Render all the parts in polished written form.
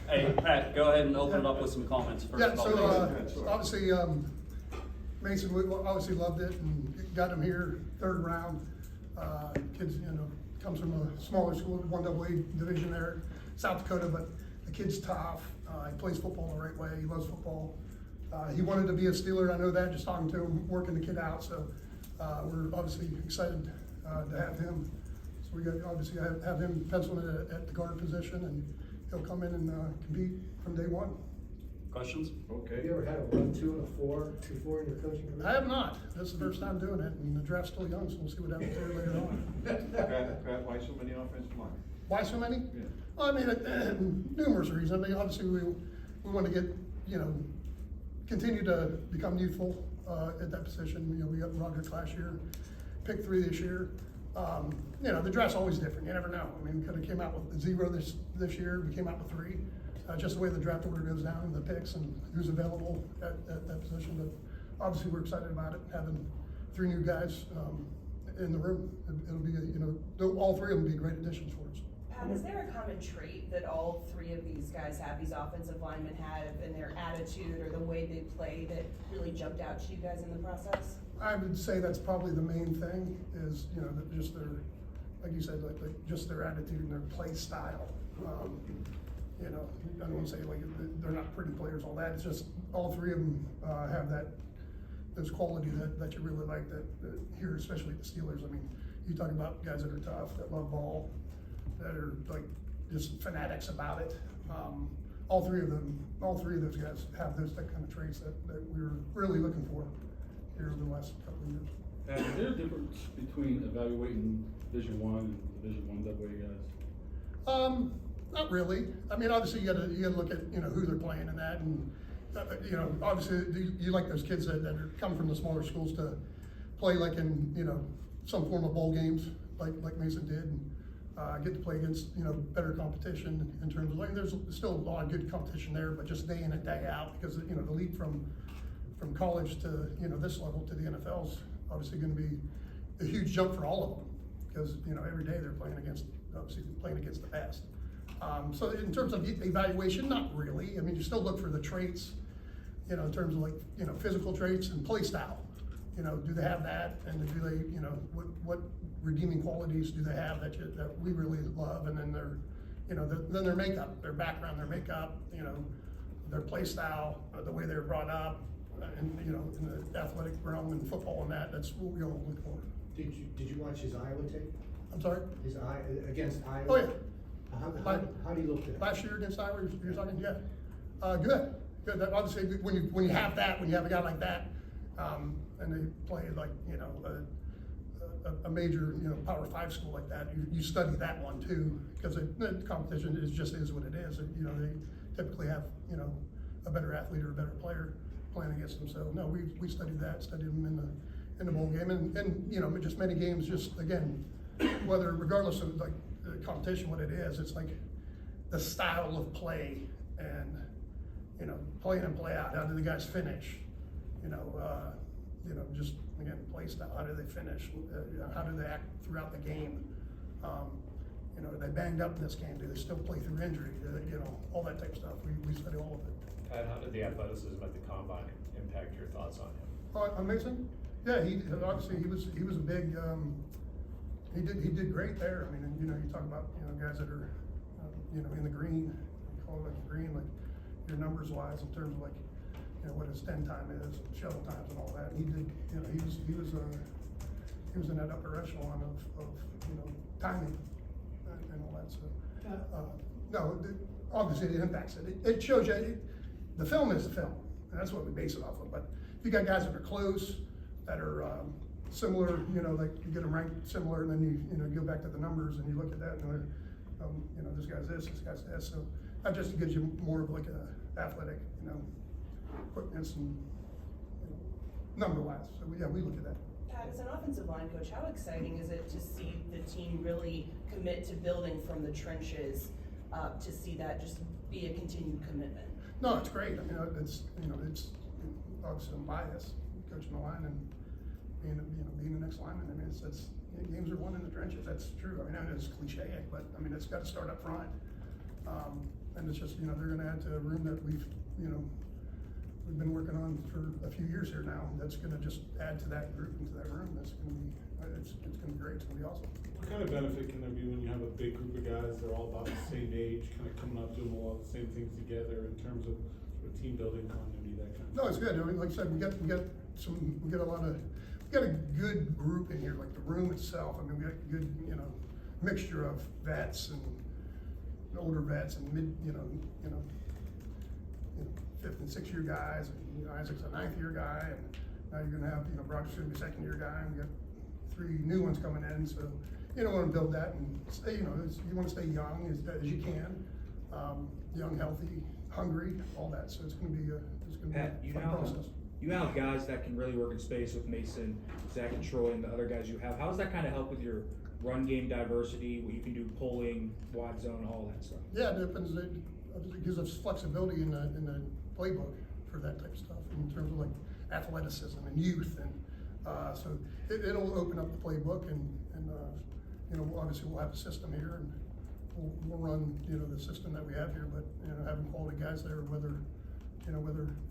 Hey, Pat, go ahead and open it up with some comments first Yeah, of all. so obviously, Mason, we obviously loved it and got him here, third round. Kids, comes from a smaller school, 1AA division there, South Dakota, but the kid's tough. He plays football the right way, he loves football. He wanted to be a Steeler, I know that, just talking to him, working the kid out, so we're obviously excited to have him. So we got, obviously, have him penciled in at the guard position, and he'll come in and compete from day one. Questions? Okay. Have you ever had a 1, 2, and a 4, 2, 4 in your coaching career? I have not. This is the first time doing it, and the draft's still young, so we'll see what happens there later on. Pat, why so many offensive line? Why so many? Yeah. Well, I mean, numerous reasons. I mean, obviously, we want to get, continue to become youthful at that position. We got Roderick last year, picked 3 this year. The draft's always different. You never know. I mean, we could have came out with 0 this year. We came out with 3. Just the way the draft order goes down and the picks and who's available at that position. But obviously, we're excited about it, having 3 new guys in the room. It'll be, all 3 of them will be great additions for us. Pat, is there a common trait that all 3 of these guys have, these offensive linemen have, in their attitude or the way they play that really jumped out to you guys in the process? I would say that's probably the main thing is, that just their, like you said, like just their attitude and their play style. I don't want to say like they're not pretty players, all that. It's just all 3 of them have those qualities that you really like that here, especially the Steelers. I mean, you talk about guys that are tough, that love ball, that are like just fanatics about it. All three of those guys have those kind of traits that we were really looking for here over the last couple of years. And is there a difference between evaluating Division I and Division I AA guys? Not really. I mean, obviously you gotta look at who they're playing and that, and obviously you like those kids that come from the smaller schools to play like in some form of bowl games like Mason did, and get to play against better competition in terms of like there's still a lot of good competition there, but just day in and day out because the leap from college to this level to the NFL is obviously going to be a huge jump for all of them because every day they're playing against the best. So in terms of evaluation, not really. I mean, you still look for the traits, in terms of like physical traits and play style. Do they have that, and do they what redeeming qualities do they have that we really love, and then then their makeup, their background, their makeup, their play style, the way they were brought up, and in the athletic realm and football and that's what we all look for. Did you watch his Iowa tape? I'm sorry? His against Iowa? Oh yeah. How do you look there? Last year against Iowa, you're talking? Yeah. Good. That obviously, when you have that, when you have a guy like that, and they play like a major Power 5 school like that, you study that one too, because the competition is what it is. They typically have a better athlete or a better player playing against them. So no, we studied them in the bowl game, and just many games. Just again, regardless of like the competition, what it is, it's like the style of play and play in and play out. How do the guys finish? Just again, play style. How do they finish? How do they act throughout the game? Are they banged up in this game? Do they still play through injury? All that type of stuff. We study all of it. Pat, how did the athleticism at the combine impact your thoughts on him? Oh, amazing. Yeah, he obviously he was a big. He did great there. I mean, you talk about guys that are in the green, call it like the green, like your numbers wise in terms of like what his 10 time is, and shuttle times and all that. He did. He was in that upper echelon of timing and all that. So no, obviously it impacts it. It shows you. The film is the film, and that's what we base it off of. But if you got guys that are close, that are similar, like you get them ranked similar, and then you go back to the numbers and you look at that, and this guy's this guy's this. So that just gives you more of like a athletic, quickness and number wise. So we look at that. Pat, as an offensive line coach, how exciting is it to see the team really commit to building from the trenches, to see that just be a continued commitment? No, it's great. I mean, it's obviously I'm biased coaching the line and being the next lineman. I mean, it's games are won in the trenches. That's true. I mean, it's cliche, but I mean, it's got to start up front. And it's just, they're gonna add to a room that we've been working on for a few years here now. That's gonna just add to that group, into that room. That's gonna be, it's gonna be great, it's gonna be awesome. What kind of benefit can there be when you have a big group of guys, they're all about the same age, kind of coming up doing a lot of the same things together in terms of sort of team building, continuity, that kind of? No, it's good. I mean, like I said, we got a good group in here, like the room itself. I mean, we got a good, mixture of vets and older vets and fifth and sixth year guys, and Isaac's a ninth year guy, and now you're gonna have, Brock's gonna be second year guy, and we got 3 new ones coming in, so you don't wanna build that and stay, you wanna stay young as you can, young, healthy, hungry, all that, so it's gonna be a Pat, you fun have, process. you have guys that can really work in space with Mason, Zach, and Troy, and the other guys you have. How does that kind of help with your run game diversity, what you can do pulling, wide zone, all that stuff? Yeah, it depends, it gives us flexibility in the playbook for that type of stuff, in terms of like athleticism and youth, and so it'll open up the playbook, and obviously we'll have a system here, and we'll run, the system that we have here, but, having quality guys there, whether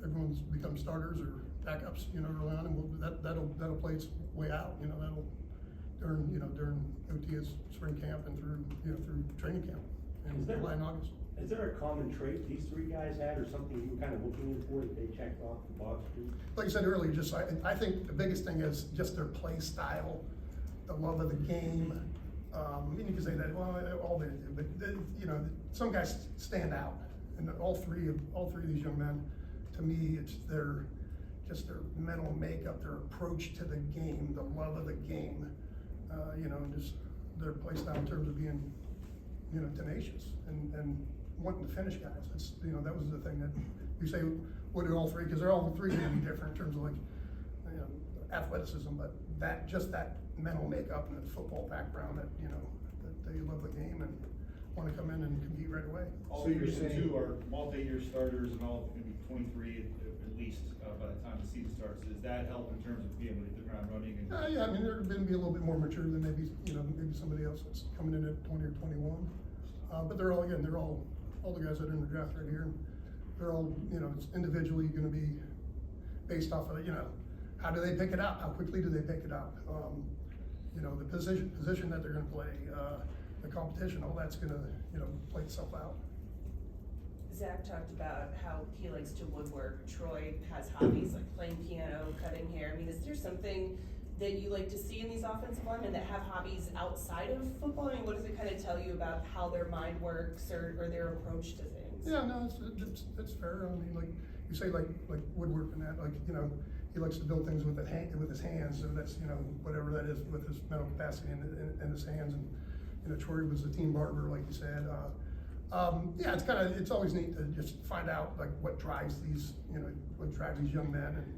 everyone's become starters or backups, early on, and that'll play its way out, that'll during OTS spring camp and through training camp in July and August. Is there a common trait these 3 guys had, or something you were kind of looking for that they checked off the box too? Like I said earlier, I think the biggest thing is just their play style, the love of the game. You can say that, well, all they do, but some guys stand out, and all three of these young men, to me, it's their mental makeup, their approach to the game, the love of the game, and just their play style in terms of being, tenacious and wanting to finish guys. That's, that was the thing that you say, what do all 3? Because they're all 3 gonna be different in terms of like, athleticism, but that mental makeup and the football background that, that they love the game and want to come in and compete right away. All So you're 3 and saying- 2 are multi-year starters, and all gonna be 23 at least by the time the season starts. Does that help in terms of being able to hit the ground running? And Yeah, I mean, they're going to be a little bit more mature than maybe somebody else that's coming in at 20 or 21. But they're all the guys that are in the draft right here. They're all, it's individually going to be based off of, how do they pick it up? How quickly do they pick it up? The position that they're going to play, the competition, all that's going to, play itself out. Zach talked about how he likes to woodwork. Troy has hobbies like playing piano, cutting hair. I mean, is there something that you like to see in these offensive linemen that have hobbies outside of football? I mean, what does it kind of tell you about how their mind works or their approach to things? Yeah, no, it's fair. I mean, like you say, like woodwork and that, he likes to build things with his hands. So that's whatever that is with his mental capacity in his hands. And Troy was a team barber, like you said. Yeah, it's always neat to just find out like what drives these young men, and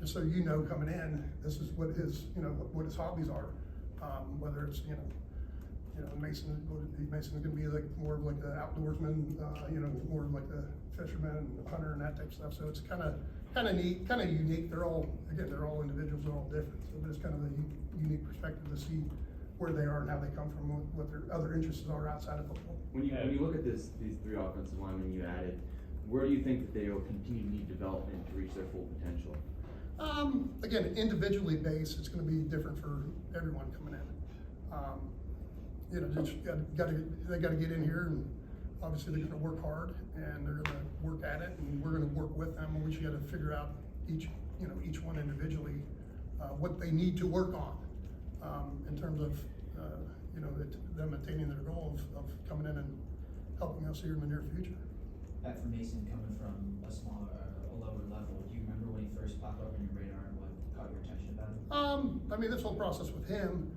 just so coming in, this is what his hobbies are. Whether it's Mason's going to be like more of like the outdoorsman, more of like the fisherman and hunter and that type of stuff. So it's kind of neat, kind of unique. They're all individuals, they're all different. So but it's kind of a unique perspective to see where they are and how they come from, what their other interests are outside of football. When you look at these 3 offensive linemen you added, where do you think that they will continue to need development to reach their full potential? Again, individually based, it's going to be different for everyone coming in. They got to get in here, and obviously they're going to work hard, and they're going to work at it, and we're going to work with them. And we just got to figure out each one individually what they need to work on in terms of them attaining their goal of coming in and helping us here in the near future. Pat, for Mason, coming from a lower level, do you remember when he first popped up on your radar and what caught your attention about him? I mean, this whole process with him,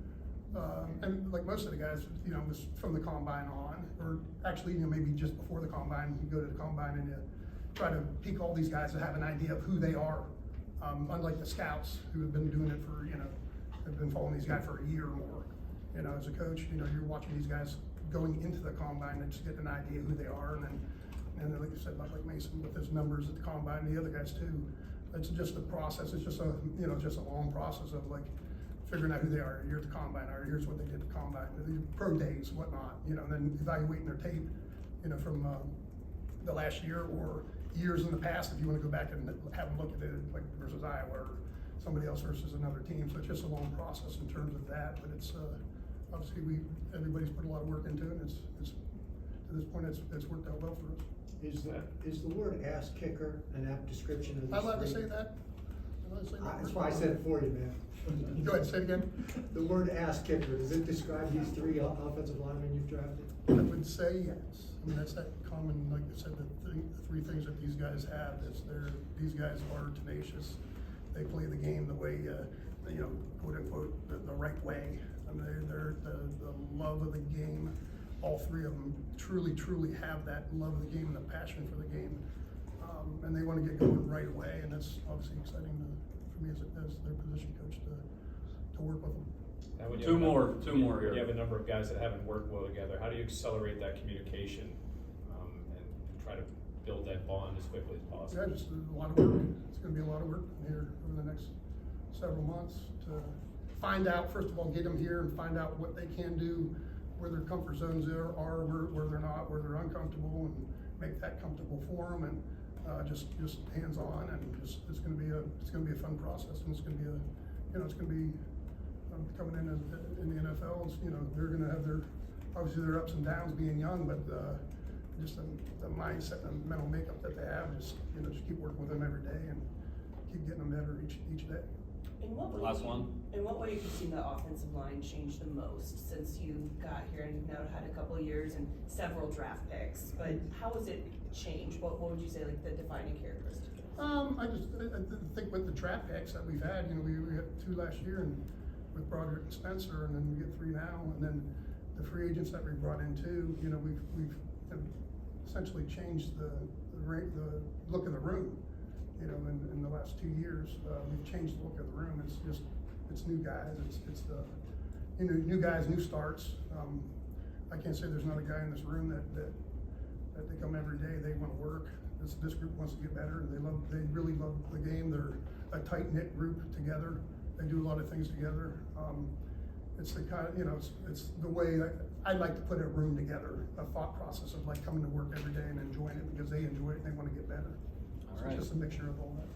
and like most of the guys, was from the combine on, or actually, maybe just before the combine, you go to the combine and you try to peak all these guys to have an idea of who they are. Unlike the scouts who have been doing it for, have been following these guys for a year or more. As a coach, you're watching these guys going into the combine and just get an idea who they are, and then like you said, like Mason with his numbers at the combine, and the other guys too. It's just a process. It's just a long process of like figuring out who they are. You're at the combine, or here's what they did at the combine, the pro days, whatnot. And then evaluating their tape you know, from, the last year or years in the past, if you wanna go back and have them look at it, like versus Iowa or somebody else versus another team. So it's just a long process in terms of that, but it's, obviously everybody's put a lot of work into it, and it's, to this point, it's worked out well for us. Is the word ass kicker an apt description of these I'm allowed to three? say that? I'm allowed to say that? That's why I said it for you, man. Go ahead, say it again. The word ass kicker, does it describe these three offensive linemen you've drafted? I would say yes. I mean, that's that common, like I said, the three things that these guys have is these guys are tenacious. They play the game the way, you know, quote unquote, the right way. I mean, they're the love of the game. All three of them truly have that love of the game and the passion for the game. And they want to get going right away, and that's obviously exciting for me as their position coach to work with them. Now, when you Two have a more number- here. You have a number of guys that haven't worked well together. How do you accelerate that communication, and try to build that bond as quickly as possible? Yeah, just a lot of work. It's gonna be a lot of work here over the next several months to find out, first of all, get them here and find out what they can do, where their comfort zones are, where they're not, where they're uncomfortable, and make that comfortable for them, and just hands-on, and just, it's gonna be a fun process, and it's gonna be it's gonna be, coming in the NFL, it's, you know, they're gonna have obviously their ups and downs being young, but, just the mindset and mental makeup that they have, just keep working with them every day and keep getting them better each day. In what way? Last one. In what way have you seen the offensive line change the most since you got here and you've now had a couple of years and several draft picks? But how has it changed? What would you say, like, the defining characteristic is? I think with the draft picks that we've had, we had 2 last year, and with Broderick and Spencer, and then we get 3 now, and then the free agents that we brought in too. We've essentially changed the look of the room. In the last 2 years, we've changed the look of the room. It's new guys. It's the new guys, new starts. I can't say there's not a guy in this room that they come every day. They want to work. This group wants to get better. They really love the game. They're a tight knit group together. They do a lot of things together. It's the kind of, it's the way I like to put a room together, a thought process of like coming to work every day and enjoying it because they enjoy it and they want to get better. So All right. it's just a mixture of all that.